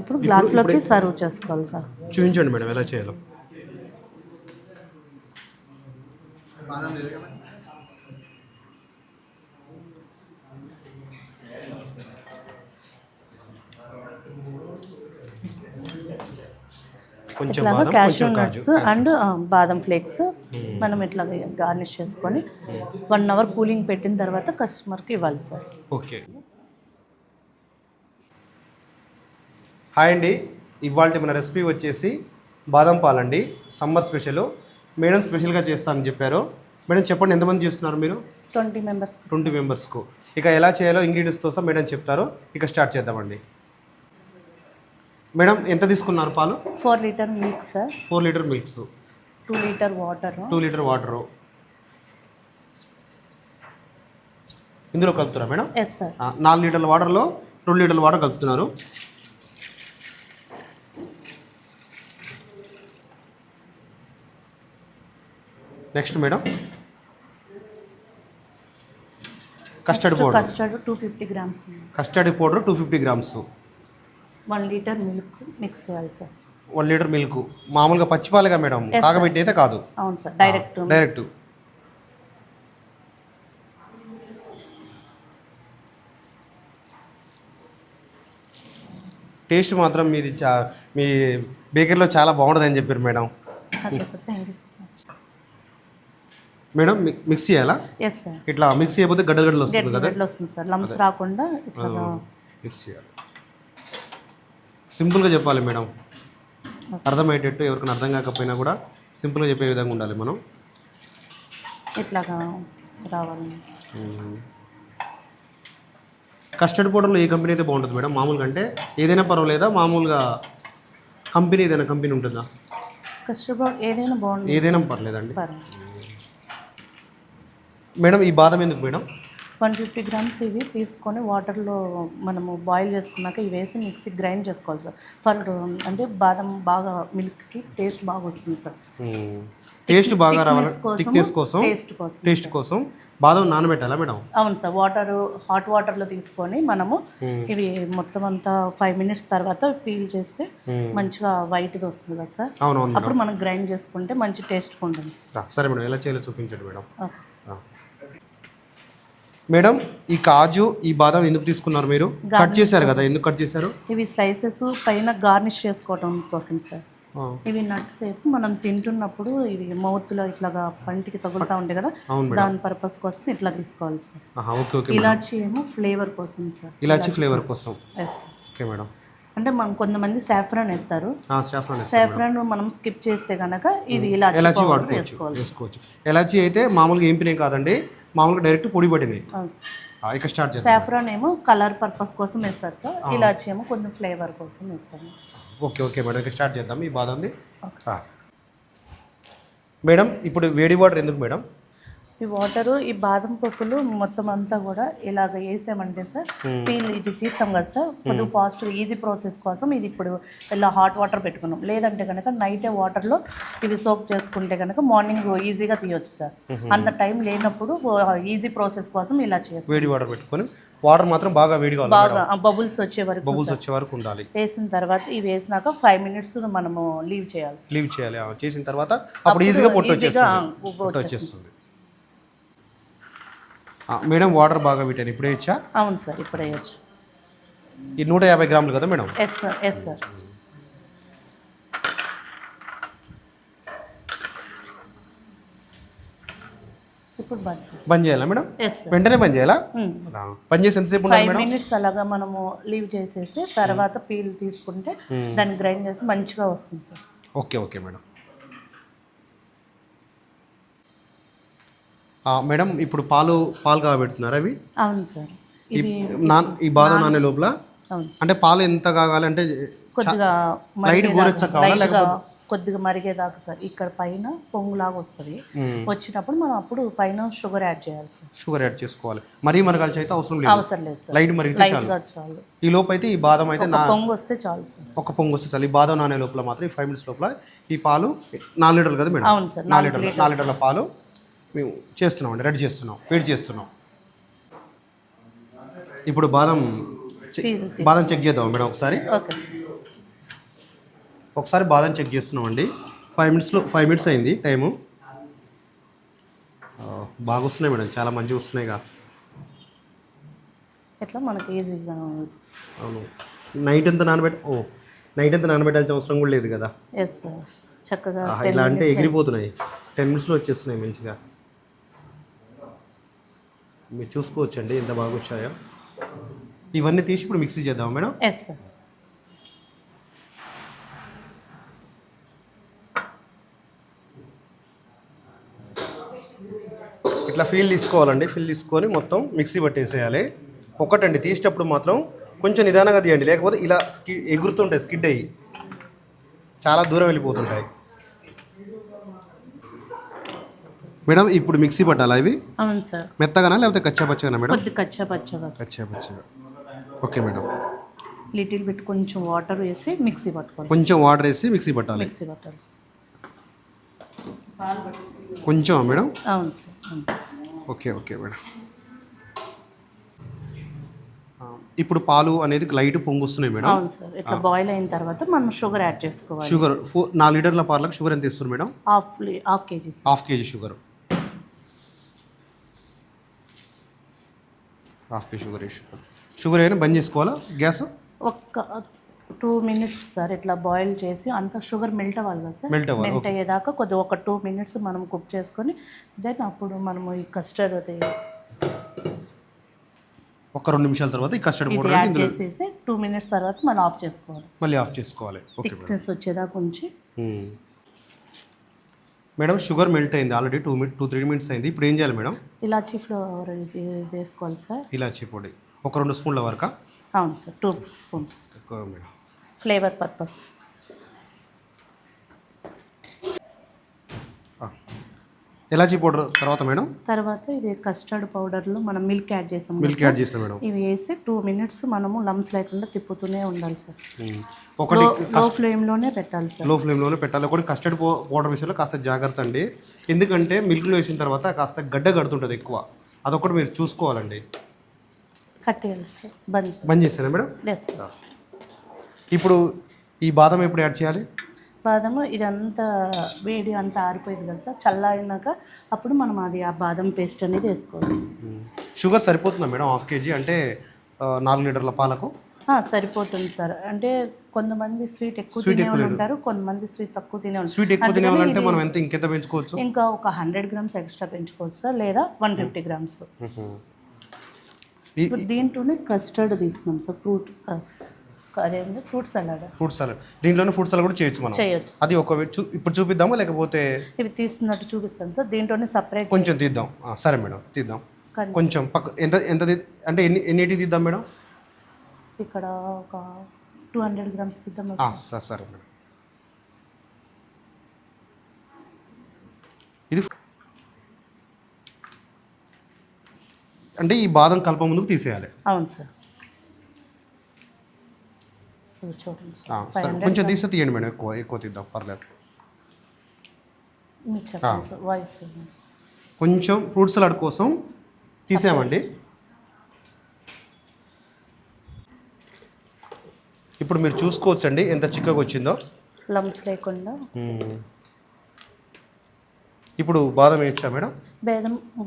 ఇప్పుడు గ్లాస్లోకి సర్వ్ చేసుకోవాలి సార్. చూపించండి మేడం ఎలా చేయాలో. కొంచెం ఇట్లాగా బాదం, క్యాష్యూ కొంచెం కాజు, నట్స్ అండ్ బాదం ఫ్లేక్స్ మనం ఇట్లా గార్నిష్ చేసుకొని 1 అవర్ కూలింగ్ పెట్టిన తర్వాత కస్టమర్కి ఇవ్వాలి సార్. ఓకే. హాయ్ అండి, ఇవాళ మన రెసిపీ వచ్చేసి బాదం పాలండి. Summer special. మేడం స్పెషల్గా చేస్తానని చెప్పారు. మేడం చెప్పండి, ఎంతమంది చేస్తున్నారు మీరు? 20 మెంబర్స్. 20 మెంబర్స్కు. ఇక ఎలా చేయాలో ఇంగ్రీడియంట్స్తో సహా మేడం చెప్తారు. ఇక స్టార్ట్ చేద్దామండి. మేడం ఎంత తీసుకున్నారు పాలు? 4 litre milk sir. 4 litre milks. 2 litre water. 2 litre water ఇందులో కలుపుతారా మేడం? Yes sir. 4 లీటర్ల వాటర్లో 2 లీటర్ల వాటర్ కలుపుతున్నారు. Next madam custard powder. Custard 250 grams. Custard powder 250 grams. 1 litre milk mix చేయాలి సార్. 1 litre milk. మామూలుగా పచ్చిపాలుగా మేడం, కాగబెట్టి అయితే కాదు. అవును సార్, డైరెక్ట్. టేస్ట్ మాత్రం మీది మీ బేకరీలో చాలా బాగుంటుందని చెప్పారు madam. Okay sir, thank you so much. Madam mix చేయాలా? Yes sir. ఇట్లా మిక్స్ చేయకపోతే గడ్డలు వస్తుంది కదా? గడ్డలు వస్తుంది సార్, లమ్స్ రాకుండా ఇట్లా మిక్స్ చేయాలి. సింపుల్గా చెప్పాలి మేడం, అర్థమయ్యేటట్టు. ఎవరికైనా అర్థం కాకపోయినా కూడా సింపుల్గా చెప్పే విధంగా ఉండాలి మనం. ఇట్లాగా రావాలి. కస్టర్డ్ పౌడర్లో ఏ కంపెనీ అయితే బాగుంటుంది మేడం? మామూలుగా అంటే ఏదైనా పర్వాలేదా? మామూలుగా కంపెనీ ఏదైనా కంపెనీ ఉంటుందా? కస్టర్డ్ పౌడర్ ఏదైనా బాగుంటుంది. ఏదైనా పర్లేదండి మేడం. ఈ బాదం ఎందుకు మేడం? 150 గ్రామ్స్ ఇవి తీసుకొని వాటర్లో మనము బాయిల్ చేసుకున్నాక ఇవి వేసి మిక్సీ గ్రైండ్ చేసుకోవాలి సార్. అంటే బాదం బాగా మిల్క్కి టేస్ట్ బాగా వస్తుంది సార్. టేస్ట్ బాగా రావాలి, థిక్నెస్ కోసం, టేస్ట్ కోసం బాదం నానబెట్టాలా మేడం? అవును సార్. హాట్ వాటర్లో తీసుకొని మనము ఇవి మొత్తం అంతా 5 మినిట్స్ తర్వాత పీల్ చేస్తే మంచిగా వైట్ది వస్తుంది కదా సార్. అవునవును. అప్పుడు మనం గ్రైండ్ చేసుకుంటే మంచి టేస్ట్ ఉంటుంది సార్. సరే మేడం, ఎలా చేయాలో చూపించండి మేడం. Okay sir. మేడం ఈ కాజు, ఈ బాదం ఎందుకు తీసుకున్నారు మీరు? కట్ చేశారు కదా, ఎందుకు కట్ చేశారు? ఇవి స్లైసెస్ పైన గార్నిష్ చేసుకోవడం కోసం సార్. ఇవి నట్స్ మనం తింటున్నప్పుడు ఇవి మౌత్లో ఇట్లాగా పంటికి తగులుతూ ఉంటాయి కదా, దాని పర్పస్ కోసం ఇట్లా తీసుకోవాలి సార్. ఇలాచీ ఏమో ఫ్లేవర్ కోసం సార్. ఇలాచీ ఫ్లేవర్ కోసం. ఎస్. Okay madam. అంటే మనం కొంతమంది సాఫ్రాన్ వేస్తారు. సాఫ్రాన్ మనం స్కిప్ చేస్తే కనుక ఇవి ఇలాచీ వేసుకోవచ్చు. ఇలాచీ అయితే మామూలుగా ఏంపినే కాదండి, మామూలుగా డైరెక్ట్ పొడి పడినాయి. ఇక స్టార్ట్ చేద్దాం. సాఫ్రాన్ ఏమో కలర్ పర్పస్ కోసం వేస్తారు సార్. ఇలాచీ ఏమో కొంచెం ఫ్లేవర్ కోసం వేస్తాము. ఓకే మేడం, ఇక స్టార్ట్ చేద్దాం ఈ బాదంది. మేడం ఇప్పుడు వేడి వాటర్ ఎందుకు మేడం? ఈ వాటరు, ఈ బాదం పప్పులు మొత్తం అంతా కూడా ఇలాగ వేసామంటే సార్, పీల్ ఇది తీస్తాం కదా సార్, కొద్దిగా ఫాస్ట్గా ఈజీ ప్రాసెస్ కోసం ఇది ఇప్పుడు ఇలా హాట్ వాటర్ పెట్టుకున్నాం. లేదంటే కనుక నైటే వాటర్లో ఇవి సోక్ చేసుకుంటే కనుక మార్నింగ్ ఈజీగా తీయొచ్చు సార్. అంత టైం లేనప్పుడు ఈజీ ప్రాసెస్ కోసం ఇలా చేస్తాం. వేడి వాటర్ పెట్టుకొని, వాటర్ మాత్రం బాగా వేడిగా బాగా బబుల్స్ వచ్చే వరకు ఉండాలి. వేసిన తర్వాత ఇవి వేసినాక 5 మినిట్స్ మనము లీవ్ చేయాలి. చేసిన తర్వాత అప్పుడు ఈజీగా పొట్టు వచ్చేస్తుంది. మేడం వాటర్ బాగా పెట్టాను, ఇప్పుడే ఇచ్చా? అవును సార్, ఇప్పుడే వేయచ్చు. ఈ 150 గ్రాములు కదా మేడం? Yes sir. ఇప్పుడు బంద్ చేయాలా మేడం? వెంటనే బంద్ చేయాలా? బంద్ చేసి ఎంతసేపు ఉండాలి మేడం? 5 మినిట్స్ అలాగా మనము లీవ్ చేసేసి తర్వాత పీల్ తీసుకుంటే దాన్ని గ్రైండ్ చేసి మంచిగా వస్తుంది సార్. Okay madam. మేడం ఇప్పుడు పాలు కాబెడుతున్నారు అవి? అవును సార్. ఈ బాదం నానే లోపల అంటే పాలు ఎంత కాగాలి అంటే కొద్దిగా లైట్ గోరెచ్చ కావాలా లేకపోతే కొద్దిగా మరిగేదాకా సార్. ఇక్కడ పైన పొంగులాగా వస్తుంది, వచ్చినప్పుడు మనం అప్పుడు పైన షుగర్ యాడ్ చేయాలి సార్. షుగర్ యాడ్ చేసుకోవాలి. మరీ మరగాల్చి అయితే అవసరం లేదు సార్. లైట్ మరిగితే చాలు. ఈ లోపు అయితే ఈ బాదం అయితే పొంగు వస్తే చాలు సార్. ఒక పొంగు వస్తే చాలు. ఈ బాదం నానే లోపల మాత్రం ఈ 5 మినిట్స్ లోపల ఈ పాలు 4 లీటర్లు కదా మేడం? అవును సార్. 4 లీటర్ల పాలు మేము చేస్తున్నామండి, రెడీ చేస్తున్నాం, వేడి చేస్తున్నాం. ఇప్పుడు బాదం చెక్ చేద్దాం మేడం ఒకసారి. ఓకే. ఒకసారి బాదం చెక్ చేస్తున్నామండి. 5 మినిట్స్ అయింది టైము. బాగా వస్తున్నాయి మేడం, చాలా మంచిగా వస్తున్నాయిగా. ఎట్లా మనకి ఈజీగా అవును. నైట్ ఎంత నానబెట్టాల్సిన అవసరం కూడా లేదు కదా. ఎస్ సార్, చక్కగా ఇలా అంటే ఎగిరిపోతున్నాయి. 10 మినిట్స్లో వచ్చేస్తున్నాయి మంచిగా. మీరు చూసుకోవచ్చండి ఎంత బాగా వచ్చాయో. ఇవన్నీ తీసి ఇప్పుడు మిక్సీ చేద్దాం మేడం. Yes sir. ఇట్లా ఫీల్ తీసుకోవాలండి. ఫీల్ తీసుకొని మొత్తం మిక్సీ పట్టేసేయాలి. ఒకటండి, తీసేటప్పుడు మాత్రం కొంచెం నిదానంగా తీయండి, లేకపోతే ఇలా ఎగురుతుంటాయి, స్కిడ్ అయ్యి చాలా దూరం వెళ్ళిపోతుంటాయి. మేడం ఇప్పుడు మిక్సీ పట్టాలా ఇవి? అవును సార్. మెత్తగానా లేకపోతే కచ్చా పచ్చగానా మేడం? కొద్ది కచ్చా పచ్చగా. కచ్చా పచ్చగా. Okay madam. లిటిల్ బిట్ కొంచెం వాటర్ వేసి మిక్సీ పట్టుకోవాలి. కొంచెం వాటర్ వేసి మిక్సీ పట్టాలి. మిక్సీ పట్టాలి. కొంచెం మేడం? అవును సార్. Okay okay madam. ఇప్పుడు పాలు అనేది లైట్ పొంగొస్తున్నాయి మేడం. అవును సార్. ఇట్లా బాయిల్ అయిన తర్వాత మనం షుగర్ యాడ్ చేసుకోవాలి. షుగర్ 4 లీటర్ల పాలకు షుగర్ ఎంత ఇస్తారు madam? Half KG. Half KG sugar. Half KG sugar అయినా బంద్ చేసుకోవాలా గ్యాస్? ఒక్క 2 మినిట్స్ సార్, ఇట్లా బాయిల్ చేసి అంత షుగర్ మెల్ట్ అవ్వాలి కదా సార్. మెల్ట్ అయ్యేదాకా కొద్దిగా ఒక 2 మినిట్స్ మనం కుక్ చేసుకొని దెన్ అప్పుడు మనము ఈ కస్టర్డ్ అది ఒక 2 నిమిషాల తర్వాత ఈ కస్టర్డ్ పౌడర్ యాడ్ చేసేసి 2 మినిట్స్ తర్వాత మనం ఆఫ్ చేసుకోవాలి. మళ్ళీ ఆఫ్ చేసుకోవాలి. Okay madam. థిక్నెస్ వచ్చేదాకా ఉంచి. మేడం షుగర్ మెల్ట్ అయింది ఆల్రెడీ 2-3 మినిట్స్ అయింది. ఇప్పుడు ఏం చేయాలి మేడం? ఇలాచీ ఫ్లేవర్ వేసుకోవాలి సార్. ఇలాచీ పొడి ఒక 2 స్పూన్ల వరకు. అవును సార్, 2 స్పూన్స్ ఎక్కువ మేడం, ఫ్లేవర్ పర్పస్. ఇలాచీ పౌడర్ తర్వాత మేడం? తర్వాత ఇది కస్టర్డ్ పౌడర్లో మనం మిల్క్ యాడ్ చేసాం. మిల్క్ యాడ్ చేస్తాం మేడం. ఇవి వేసి 2 మినిట్స్ మనము లంప్స్ లేకుండా తిప్పుతూనే ఉండాలి సార్. ఒకటి లో ఫ్లేమ్లోనే పెట్టాలి సార్. లో ఫ్లేమ్లోనే పెట్టాలి. ఒకటి కస్టర్డ్ పౌడర్ విషయంలో కాస్త జాగ్రత్త అండి, ఎందుకంటే మిల్క్లో వేసిన తర్వాత కాస్త గడ్డ కడుతుంటుంది ఎక్కువ, అదొకటి మీరు చూసుకోవాలండి. కట్టేయాలి సార్. బంద్ చేస్తారా మేడం? Yes sir. ఇప్పుడు ఈ బాదం ఎప్పుడు యాడ్ చేయాలి? బాదము ఇదంతా వేడి అంతా ఆరిపోయింది కదా సార్, చల్లారినాక అప్పుడు మనం అది ఆ బాదం పేస్ట్ అనేది వేసుకోవాలి. షుగర్ సరిపోతుందా మేడం? హాఫ్ కేజీ అంటే 4 లీటర్ల పాలకు సరిపోతుంది సార్. అంటే కొంతమంది స్వీట్ ఎక్కువ తినే వాళ్ళు ఉంటారు, కొంతమంది స్వీట్ తక్కువ తినే వాళ్ళు. స్వీట్ ఎక్కువ తినే వాళ్ళంటే మనం ఇంకెంత పెంచుకోవచ్చు? ఇంకా ఒక 100 గ్రామ్స్ ఎక్స్ట్రా పెంచుకోవచ్చు సార్, లేదా 150 గ్రామ్స్. దీంట్లోనే కస్టర్డ్ తీస్తున్నాం సార్, అదేంటి ఫ్రూట్ సలాడ్. దీంట్లోనే ఫ్రూట్ సలాడ్ కూడా చేయొచ్చు మనం. చేయొచ్చు. అది ఇప్పుడు చూపిద్దామా లేకపోతే? ఇవి తీస్తున్నట్టు చూపిస్తాను సార్. దీంట్లోనే సపరేట్ కొంచెం తీద్దాం. సరే మేడం, తీద్దాం. కొంచెం పక్క ఎంత అంటే ఎన్నిటి తీద్దాం మేడం? ఇక్కడ ఒక 200 గ్రామ్స్ తీద్దాం. సరే మేడం. ఇది అంటే ఈ బాదం కలప ముందుకు తీసేయాలి. అవును సార్. చూడండి సార్, కొంచెం తీయండి మేడం, ఎక్కువ తీద్దాం, పర్లేదు. వాయిస్ కొంచెం ఫ్రూట్ సలాడ్ కోసం తీసామండి. ఇప్పుడు మీరు చూసుకోవచ్చండి ఎంత చిక్కగా వచ్చిందో, లంప్స్ లేకుండా. ఇప్పుడు బాదం వేయచ్చా మేడం?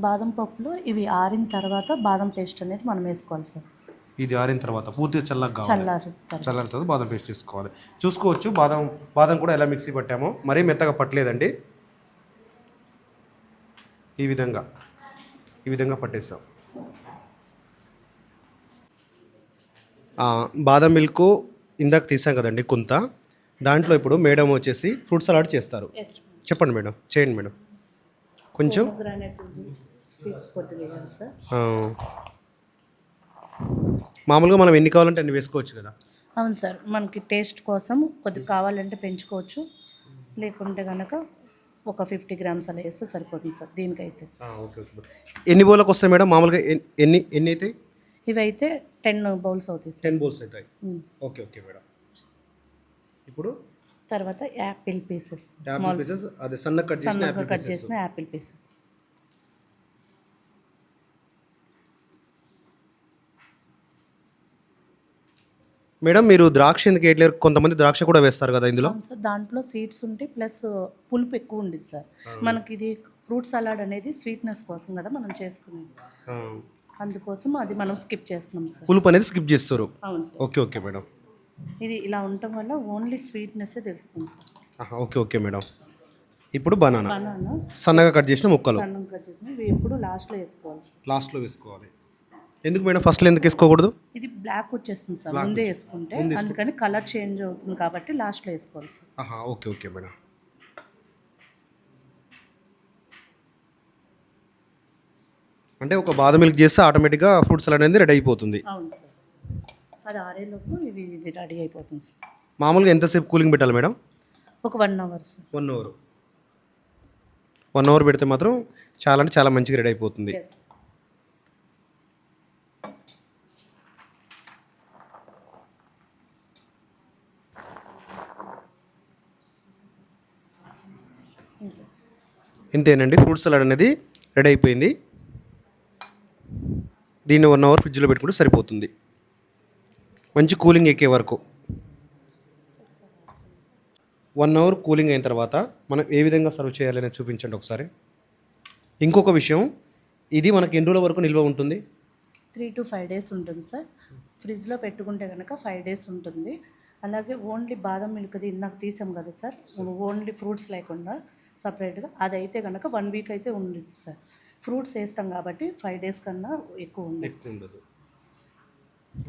బాదం పప్పులు ఇవి ఆరిన తర్వాత బాదం పేస్ట్ అనేది మనం వేసుకోవాలి సార్. ఇది ఆరిన తర్వాత పూర్తిగా చల్లారిన తర్వాత బాదం పేస్ట్ చేసుకోవాలి. చూసుకోవచ్చు బాదం కూడా ఎలా మిక్సీ పట్టామో, మరీ మెత్తగా పట్టలేదండి. ఈ విధంగా పట్టేస్తాం. బాదం మిల్క్ ఇందాక తీసాం కదండి కొంత, దాంట్లో ఇప్పుడు మేడం వచ్చేసి ఫ్రూట్ సలాడ్ చేస్తారు. చెప్పండి మేడం, చేయండి మేడం. కొంచెం మామూలుగా మనం ఎన్ని కావాలంటే అన్ని వేసుకోవచ్చు కదా? అవును సార్, మనకి టేస్ట్ కోసం కొద్దిగా కావాలంటే పెంచుకోవచ్చు, లేకుంటే కనుక ఒక 50 గ్రామ్స్ అలా వేస్తే సరిపోతుంది సార్ దీనికైతే. ఎన్ని బౌల్కి వస్తాయి మేడం మామూలుగా? ఎన్ని అవుతాయి? ఇవైతే 10 బౌల్స్ అవుతాయి సార్. 10 బౌల్స్ అవుతాయి. Okay madam. ఇప్పుడు తర్వాత యాపిల్ పీసెస్, అదే సన్నగా కట్ చేసిన యాపిల్ పీసెస్. మేడం మీరు ద్రాక్ష ఎందుకు వేయట్లేరు? కొంతమంది ద్రాక్ష కూడా వేస్తారు కదా ఇందులో. అవును సార్, దాంట్లో సీడ్స్ ఉంటాయి ప్లస్ పులుపు ఎక్కువ ఉంది సార్. మనకి ఇది ఫ్రూట్ సలాడ్ అనేది స్వీట్నెస్ కోసం కదా మనం చేసుకునేది, అందుకోసం అది మనం స్కిప్ చేస్తున్నాం సార్. పులుపు అనేది స్కిప్ చేస్తారు. అవును సార్. Okay okay madam. ఇది ఇలా ఉండటం వల్ల ఓన్లీ స్వీట్నెస్ తెలుస్తుంది సార్. Okay okay madam. ఇప్పుడు బనానా బనానా సన్నగా కట్ చేసిన ముక్కలు సన్నం కట్ చేసిన ఇవి ఎప్పుడు లాస్ట్లో వేసుకోవాలి సార్. లాస్ట్లో వేసుకోవాలి. ఎందుకు మేడం ఫస్ట్లో ఎందుకు వేసుకోకూడదు? ఇది బ్లాక్ వచ్చేస్తుంది సార్ ముందే వేసుకుంటే, అందుకని కలర్ చేంజ్ అవుతుంది కాబట్టి లాస్ట్లో వేసుకోవాలి సార్. Okay okay madam. అంటే ఒక బాదం మిల్క్ చేస్తే ఆటోమేటిక్గా ఫ్రూట్ సలాడ్ అనేది రెడీ అయిపోతుంది. అవును సార్, అది ఆరేలోపు ఇది రెడీ అయిపోతుంది సార్. మామూలుగా ఎంతసేపు కూలింగ్ పెట్టాలి మేడం? ఒక 1 అవర్ సార్. 1 అవర్. 1 అవర్ పెడితే మాత్రం చాలా అంటే చాలా మంచిగా రెడీ అయిపోతుంది. Yes. Yes. ఇంతేనండి, ఫ్రూట్ సలాడ్ అనేది రెడీ అయిపోయింది. దీన్ని 1 అవర్ ఫ్రిడ్జ్లో పెట్టుకుంటే సరిపోతుంది, మంచి కూలింగ్ ఎక్కే వరకు. 1 అవర్ కూలింగ్ అయిన తర్వాత మనం ఏ విధంగా సర్వ్ చేయాలని చూపించండి ఒకసారి. ఇంకొక విషయం, ఇది మనకి ఎన్ని రోజుల వరకు నిల్వ ఉంటుంది? 3 to 5 days ఉంటుంది సార్. ఫ్రిడ్జ్లో పెట్టుకుంటే కనుక 5 days ఉంటుంది. అలాగే ఓన్లీ బాదం మిల్క్ది ఇందాక తీసాం కదా సార్, ఓన్లీ ఫ్రూట్స్ లేకుండా సపరేట్గా, అదైతే కనుక 1 week అయితే ఉంటుంది సార్. ఫ్రూట్స్ వేస్తాం కాబట్టి 5 days కన్నా ఎక్కువ ఉండదు.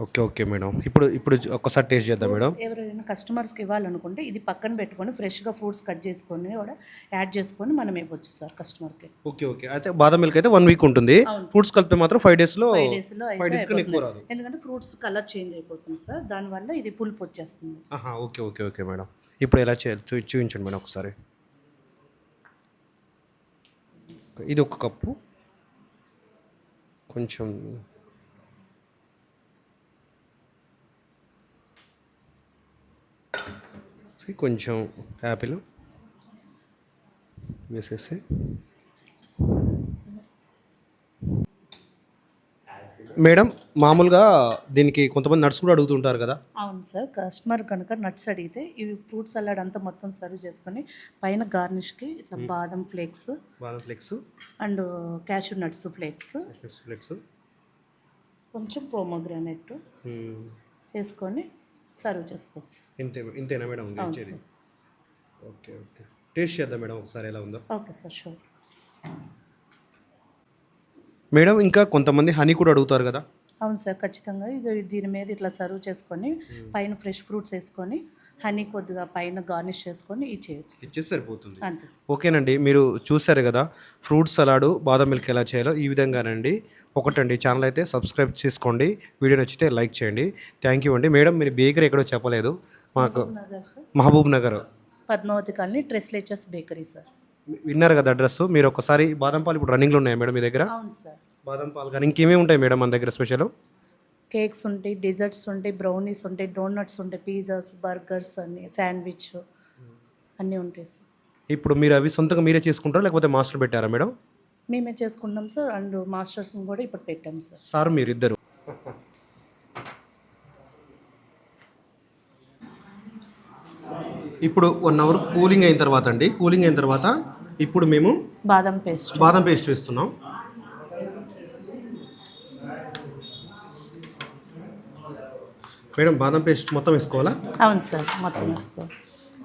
Okay okay madam. ఇప్పుడు ఒక్కసారి టేస్ట్ చేద్దాం మేడం. ఎవరైనా కస్టమర్స్కి ఇవ్వాలనుకుంటే ఇది పక్కన పెట్టుకొని ఫ్రెష్గా ఫ్రూట్స్ కట్ చేసుకొని కూడా యాడ్ చేసుకొని మనం ఇవ్వచ్చు సార్ కస్టమర్కి. Okay okay. అయితే బాదం మిల్క్ అయితే 1 week ఉంటుంది, ఫ్రూట్స్ కలిపి మాత్రం 5 daysలో 5 daysలో అయితే ఎక్కువ రాదు. ఎందుకంటే ఫ్రూట్స్ కలర్ చేంజ్ అయిపోతుంది సార్, దానివల్ల ఇది పులుపు వచ్చేస్తుంది. Okay okay okay madam. ఇప్పుడు ఎలా చేయాలి చూపించండి మేడం ఒకసారి. ఇది 1 కప్పు, కొంచెం కొంచెం యాపిల్ వేసేసి, మేడం మామూలుగా దీనికి కొంతమంది నట్స్ కూడా అడుగుతుంటారు కదా. అవును సార్, కస్టమర్ కనుక నట్స్ అడిగితే ఇవి ఫ్రూట్ సలాడ్ అంతా మొత్తం సర్వ్ చేసుకొని పైన గార్నిష్కి ఇట్లా బాదం flakes and cashew nuts flakes కొంచెం పోమోగ్రానైట్ వేసుకొని సర్వ్ చేసుకోవచ్చు. ఇంతేనా మేడం? Okay okay. టేస్ట్ చేద్దాం మేడం ఒకసారి ఎలా ఉందో. Okay sir, sure. మేడం ఇంకా కొంతమంది హనీ కూడా అడుగుతారు కదా. అవును సార్, ఖచ్చితంగా. ఇక దీని మీద ఇట్లా సర్వ్ చేసుకొని పైన ఫ్రెష్ ఫ్రూట్స్ వేసుకొని హనీ కొద్దిగా పైన గార్నిష్ చేసుకొని ఇచ్చేసి సరిపోతుంది. అంతే. ఓకేనండి, మీరు చూసారు కదా ఫ్రూట్ సలాడు బాదం మిల్క్ ఎలా చేయాలో. ఈ విధంగానండి. ఒకటండి, ఛానల్ అయితే సబ్స్క్రైబ్ చేసుకోండి, వీడియో నచ్చితే లైక్ చేయండి. థ్యాంక్ యూ అండి. మేడం మీరు బేకరీ ఎక్కడో చెప్పలేదు మాకు. Mahbubnagar Padmavati colony tres leches bakery sir. విన్నారు కదా అడ్రస్. మీరు ఒకసారి బాదం పాలు ఇప్పుడు రన్నింగ్లో ఉన్నాయా మేడం మీ దగ్గర? అవును సార్. బాదం పాలు కానీ ఇంకేమేమి ఉంటాయి మేడం మన దగ్గర స్పెషల్? కేక్స్ ఉంటాయి, డిజర్ట్స్ ఉంటాయి, బ్రౌనీస్ ఉంటాయి, డోనట్స్ ఉంటాయి, పిజ్జాస్, బర్గర్స్ అన్ని, శాండ్విచ్ అన్నీ ఉంటాయి సార్. ఇప్పుడు మీరు అవి సొంతంగా మీరే చేసుకుంటారా లేకపోతే మాస్టర్ పెట్టారా మేడం? మేమే చేసుకుంటాం సార్, అండ్ మాస్టర్స్ని కూడా ఇప్పుడు పెట్టాం సార్. సార్ మీరు ఇద్దరు. ఇప్పుడు 1 అవర్ కూలింగ్ అయిన తర్వాత అండి, కూలింగ్ అయిన తర్వాత ఇప్పుడు మేము బాదం పేస్ట్ వేస్తున్నాం. మేడం బాదం పేస్ట్ మొత్తం వేసుకోవాలా? అవును సార్, మొత్తం వేసుకోవాలి.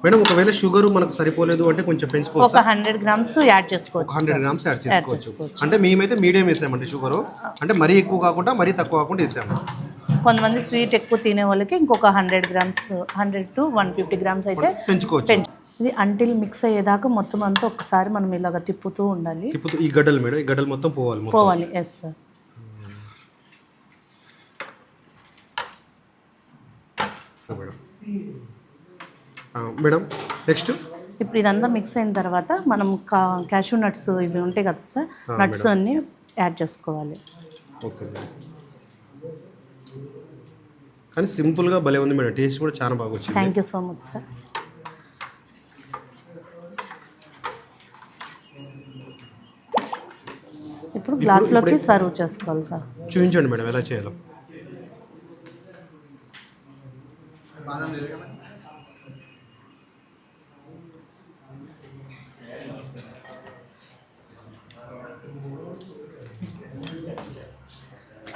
మేడం ఒకవేళ షుగర్ మనకు సరిపోలేదు అంటే కొంచెం పెంచుకోవచ్చు. ఒక 100 grams యాడ్ చేసుకోవచ్చు. 100 grams యాడ్ చేసుకోవచ్చు. అంటే మేమైతే మీడియం వేసామండి షుగర్, అంటే మరీ ఎక్కువ కాకుండా మరీ తక్కువ కాకుండా వేసాము. కొంతమంది స్వీట్ ఎక్కువ తినే వాళ్ళకి ఇంకొక 100 grams 100 to 150 grams అయితే పెంచుకోవచ్చు. ఇది అంటిల్ మిక్స్ అయ్యేదాకా మొత్తం అంతా ఒకసారి మనం ఇలాగ తిప్పుతూ ఉండాలి. ఈ గడ్డలు మేడం, ఈ గడ్డలు మొత్తం పోవాలి. Yes sir. మేడం నెక్స్ట్ ఇప్పుడు ఇదంతా మిక్స్ అయిన తర్వాత మనం క్యాషూ నట్స్ ఇవి ఉంటాయి కదా సార్, నట్స్ అన్నీ యాడ్ చేసుకోవాలి. ఓకే. కానీ సింపుల్గా భలే ఉంది మేడం, టేస్ట్ కూడా చాలా బాగా వచ్చింది. Thank you so much sir. ఇప్పుడు గ్లాస్లోకి సర్వ్ చేసుకోవాలి సార్. చూపించండి మేడం ఎలా చేయాలో.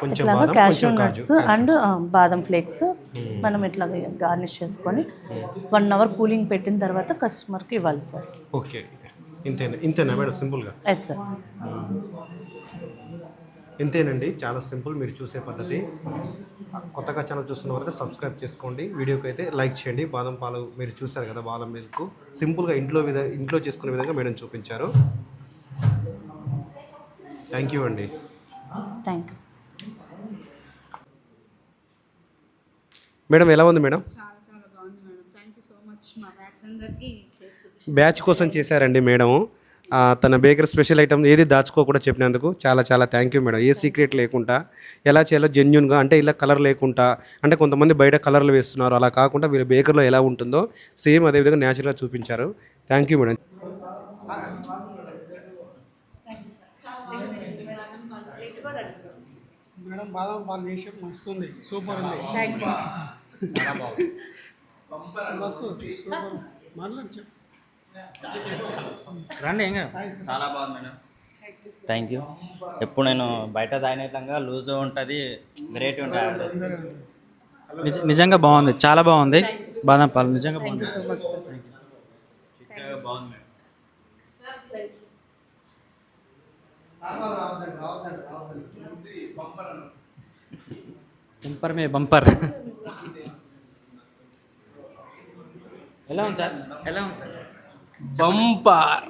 కొంచెం ఇట్లాగా బాదం క్యాష్యూ కొంచెం కాజు నట్స్ అండ్ బాదం ఫ్లేక్స్ మనం ఇట్లా గార్నిష్ చేసుకొని 1 అవర్ కూలింగ్ పెట్టిన తర్వాత కస్టమర్కి ఇవ్వాలి సార్. ఓకే, ఇంతేనా మేడం? సింపుల్గా ఎస్ సార్. ఇంతేనండి, చాలా సింపుల్. మీరు చూసే పద్ధతి. కొత్తగా ఛానల్ చూస్తున్న వారైతే సబ్స్క్రైబ్ చేసుకోండి, వీడియోకి అయితే లైక్ చేయండి. బాదం పాలు మీరు చూసారు కదా, బాదం మిల్క్ సింపుల్గా ఇంట్లో చేసుకునే విధంగా మేడం చూపించారు. థ్యాంక్ యూ అండి. Thank you sir. మేడం ఎలా ఉంది మేడం? చాలా చాలా బాగుంది madam. Thank you so much. మా బ్యాచ్ అందరికీ బ్యాచ్ కోసం చేశారండి మేడం. తన బేకరీ స్పెషల్ ఐటమ్ ఏది దాచుకోకుండా చెప్పినందుకు చాలా చాలా thank you madam. A secret లేకుండా ఎలా చేయాలో జెన్యున్గా, అంటే ఇలా కలర్ లేకుండా, అంటే కొంతమంది బయట కలర్లు వేస్తున్నారు, అలా కాకుండా వీళ్ళ బేకరీలో ఎలా ఉంటుందో సేమ్ అదే విధంగా న్యాచురల్గా చూపించారు. Thank you madam. మేడం బాదం పాలు చేసి మస్తుంది, సూపర్ ఉంది. మస్తు సూపర్. మాట్లాడి చెప్పు. రండి ఏం చాలా బాగుంది మేడం. Thank you. ఎప్పుడు నేను బయట తాగినట్లంగా లూజ్ ఉంటుంది, వెరైటీ ఉంటుంది. నిజంగా బాగుంది, చాలా బాగుంది. బాదం పాలు నిజంగా బాగుంది. బాగుంది. బంపర్ మే బంపర్. ఎలా ఉంది సార్? ఎలా ఉంది సార్? బంపర్.